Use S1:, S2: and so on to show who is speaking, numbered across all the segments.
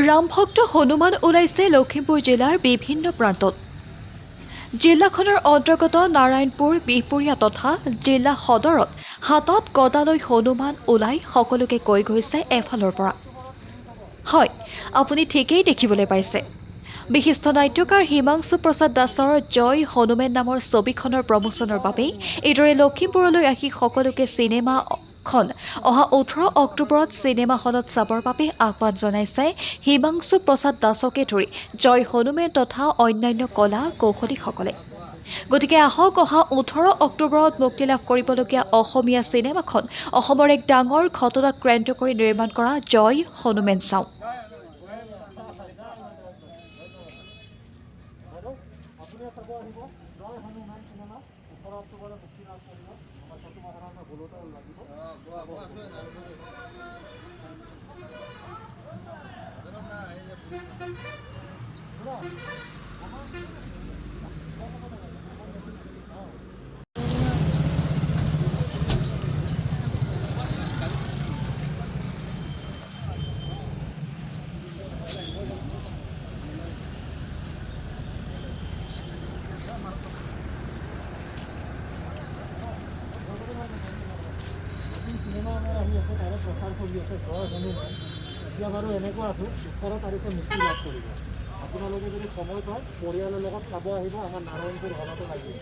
S1: ৰামভক্ত হনুমান ওলাইছে লখিমপুৰ জিলাৰ বিভিন্ন প্ৰান্তত। জিলাখনৰ অন্তৰ্গত নাৰায়ণপুৰ, বিহপুৰীয়া তথা জিলা সদৰত হাতত গদালৈ হনুমান ওলাই সকলোকে কৈ গৈছে এফালৰ পৰা। হয়, আপুনি ঠিকেই দেখিবলৈ পাইছে। বিশিষ্ট নাট্যকাৰ হিমাংশু প্ৰসাদ দাসৰ জয় হনুমেন নামৰ ছবিখনৰ প্ৰমোচনৰ বাবেই এইদৰে লখিমপুৰলৈ আহি সকলোকে চিনেমাখন অহা 18 অক্টোবৰত চিনেমা হলত চাবৰ বাবে আহ্বান জনাইছে হিমাংশু প্ৰসাদ দাসকে ধৰি জয় হনুমেন তথা অন্যান্য কলা কৌশলীসকলে। গতিকে আহক অহা 18 অক্টোবৰত মুক্তিলাভ কৰিবলগীয়া অসমীয়া চিনেমাখন অসমৰ এক ডাঙৰ ঘটনাক কেন্দ্ৰ কৰি নিৰ্মাণ কৰা জয় হনুমেন চাওঁ।
S2: এতিয়া বাৰু এনেকুৱা আছোঁ 18 তাৰিখে মুক্তি লাভ কৰিব। আপোনালোকে যদি সময় পায় পৰিয়ালৰ লগত চাব আহিব, আমাৰ নাৰায়ণপুৰ হলতো লাগিব।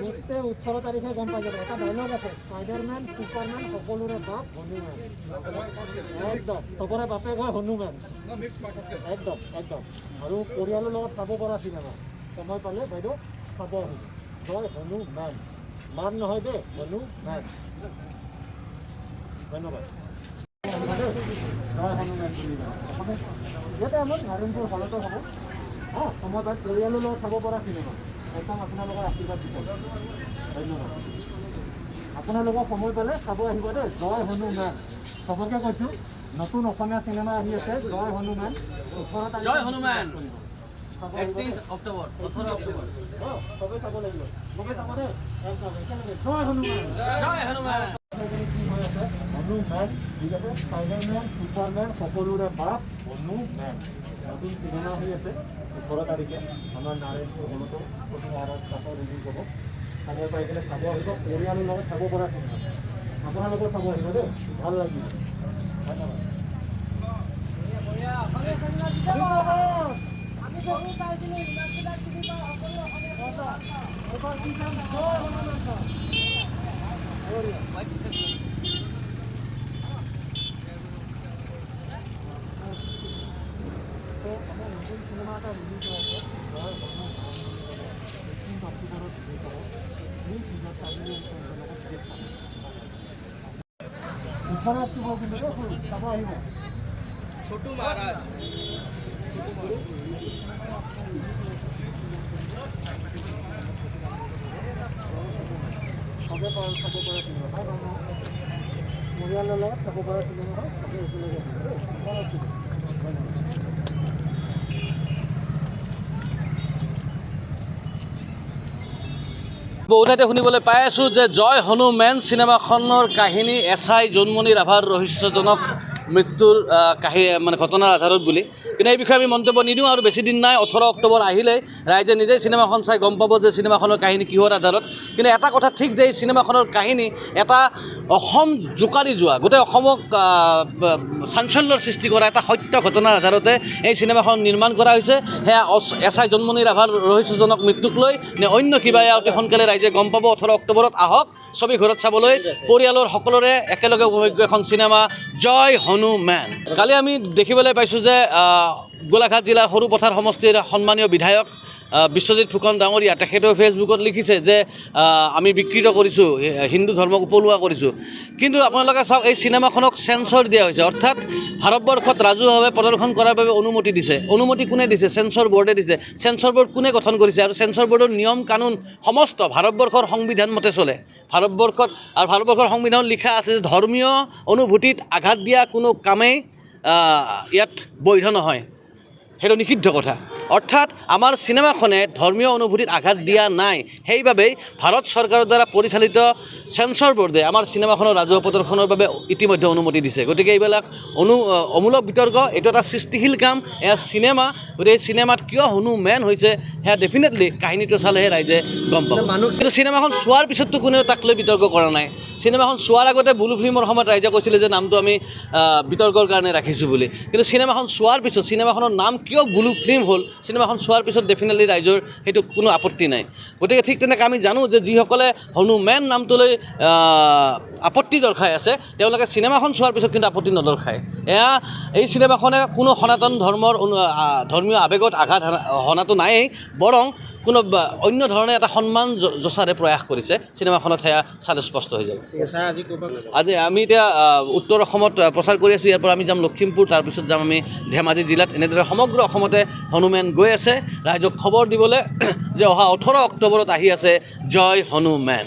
S2: গোটেই 18 তাৰিখে গম পাই যাব। এটা ডাইলগ আছে, স্পাইডাৰমেন, ছুপাৰমেন সকলোৰে বাপ হনুমেন। একদম চবৰে বাপে কয় হনুমেন। একদম একদম আৰু পৰিয়ালৰ লগত চাব পৰা চিনেমা। সময় পালে বাইদেউ চাব আহিব। জয় হনুমেন, মান নহয় দেই, হনুমেন। ধন্যবাদ। ইয়াতে আমাৰ নাৰায়ণপুৰ হলতো হ'ব। সময় পাই পৰিয়ালৰ লগত চাব পৰা চিনেমা। একদম আপোনালোকৰ আশীৰ্বাদ দিব। ধন্যবাদ। আপোনালোকৰ সময় পালে চাব আহিব দেই, জয় হনুমেন। চবকে কৈছোঁ, নতুন অসমীয়া চিনেমা আহি আছে, জয় হনুমেন। 18 তাৰিখ জয় হনুমেন, 31 অক্টোবৰ, 18 অক্টোবৰ। চবেই চাব লাগিব। চবেই চাব দেই, একদম একেলগে জয় হনুমেন, জয় হনুমেন। হনুমেন, ঠিক আছে, স্পাইডাৰমেন, ছুপাৰমেন সকলোৰে বাপ হনুমেন। নতুন চিনেমা আহি আছে 18 তাৰিখে আমাৰ নাৰায়ণপুৰ হলতো ৰিলিজ হ'ব। সময় পাই কিনে চাব আহিব, পৰিয়ালৰ লগত চাব পৰা চিনেমা। আপোনালোকেও চাব আহিব দেই, ভাল লাগিব। ধন্যবাদ। আমাৰ নতুন চিনেমা এটা ৰিলিজ হৈ আছে, জয় হনুমেন। 18 অক্টোবৰত ৰিলিজ হ'ব। প্লিজ নিজৰ ফেমিলি এণ্ড ফ্ৰেণ্ডৰ লগত টিকেট পাব। 18 অক্টোবৰ কিন্তু চাব আহিব। ছোটু মহাৰাজ চবে চাব পৰা চিনেমা হয়, পৰিয়ালৰ লগত চাব পৰা চিনেমা হয়। চবে একেলগে
S3: বহুঠাইতে শুনিবলৈ পাই আছোঁ যে জয় হনুমেন চিনেমাখনৰ কাহিনী এছ.আই. জোনমণি ৰাভাৰ ৰহস্যজনক মৃত্যুৰ ঘটনাৰ আধাৰত বুলি। কিন্তু এই বিষয়ে আমি মন্তব্য নিদিওঁ আৰু বেছি দিন নাই, 18 অক্টোবৰ আহিলেই ৰাইজে নিজেই চিনেমাখন চাই গম পাব যে চিনেমাখনৰ কাহিনী কিহৰ আধাৰত। কিন্তু এটা কথা ঠিক যে এই চিনেমাখনৰ কাহিনী এটা অসম জোকাৰি যোৱা, গোটেই অসমক চাঞ্চল্যৰ সৃষ্টি কৰা এটা সত্য ঘটনাৰ আধাৰতে এই চিনেমাখন নিৰ্মাণ কৰা হৈছে। সেয়া এছ.আই. জোনমণি ৰাভাৰ ৰহস্যজনক মৃত্যুক লৈ নে অন্য কিবা, অতি সোনকালে ৰাইজে গম পাব 18 অক্টোবৰত। আহক ছবি ঘৰত চাবলৈ, পৰিয়ালৰ সকলোৰে একেলগে উপভোগ্য এখন চিনেমা জয় হনুমেন। কালি আমি দেখিবলৈ পাইছোঁ যে গোলাঘাট জিলাৰ সৰুপথাৰ সমষ্টিৰ সন্মানীয় বিধায়ক বিশ্বজিৎ ফুকন ডাঙৰীয়া তেখেতেও ফেচবুকত লিখিছে যে আমি বিকৃত কৰিছোঁ, হিন্দু ধৰ্মক উপলুৱা কৰিছোঁ। কিন্তু আপোনালোকে চাওক, এই চিনেমাখনক চেঞ্চৰ দিয়া হৈছে, অৰ্থাৎ ভাৰতবৰ্ষত ৰাজহুৱাভাৱে প্ৰদৰ্শন কৰাৰ বাবে অনুমতি দিছে। অনুমতি কোনে দিছে? চেঞ্চৰ বৰ্ডে দিছে। চেঞ্চৰ বৰ্ড কোনে গঠন কৰিছে? আৰু চেঞ্চৰ বৰ্ডৰ নিয়ম কানুন সমস্ত ভাৰতবৰ্ষৰ সংবিধান মতে চলে। ভাৰতবৰ্ষৰ সংবিধানত লিখা আছে যে ধৰ্মীয় অনুভূতিত আঘাত দিয়া কোনো কামেই ইয়াত বৈধ নহয়, সেইটো নিষিদ্ধ কথা। অৰ্থাৎ আমাৰ চিনেমাখনে ধৰ্মীয় অনুভূতিত আঘাত দিয়া নাই সেইবাবেই ভাৰত চৰকাৰৰ দ্বাৰা পৰিচালিত চেঞ্চৰ বোৰ্ডে আমাৰ চিনেমাখনৰ ৰাজহুৱা প্ৰদৰ্শনৰ বাবে ইতিমধ্যে অনুমতি দিছে গতিকে এইবিলাক অমূলক বিতৰ্ক এইটো এটা সৃষ্টিশীল কাম এয়া চিনেমা গতিকে এই চিনেমাত কিয় হনুমেন হৈছে সেয়া ডেফিনেটলি কাহিনীটো চালেহে ৰাইজে গম পাব কিন্তু চিনেমাখন চোৱাৰ পিছততো কোনেও তাক লৈ বিতৰ্ক কৰা নাই চিনেমাখন চোৱাৰ আগতে ব্লু ফিল্মৰ সময়ত ৰাইজে কৈছিলে যে নামটো আমি বিতৰ্কৰ কাৰণে ৰাখিছোঁ বুলি কিন্তু চিনেমাখন চোৱাৰ পিছত চিনেমাখনৰ নাম কিয় ব্লু ফিল্ম হ'ল চিনেমাখন চোৱাৰ পিছত ডেফিনেটলি ৰাইজৰ সেইটো কোনো আপত্তি নাই গতিকে ঠিক তেনেকৈ আমি জানো যে যিসকলে হনুমেন নামটোলৈ আপত্তি দৰ্শাই আছে তেওঁলোকে চিনেমাখন চোৱাৰ পিছত কিন্তু আপত্তি নদৰ্শায় এয়া এই চিনেমাখনে কোনো সনাতন ধৰ্মৰ ধৰ্মীয় আৱেগত আঘাত হনাটো নায়েই বৰং কোনো অন্য ধৰণে এটা সন্মান জচাৰে প্ৰয়াস কৰিছে চিনেমাখনত সেয়া চালে স্পষ্ট হৈ যাব আজি আমি এতিয়া উত্তৰ অসমত প্ৰচাৰ কৰি আছোঁ ইয়াৰ পৰা আমি যাম লখিমপুৰ তাৰপিছত যাম আমি ধেমাজি জিলাত এনেদৰে সমগ্ৰ অসমতে হনুমেন গৈ আছে ৰাইজক খবৰ দিবলৈ যে অহা 18 অক্টোবৰত আহি আছে জয় হনুমেন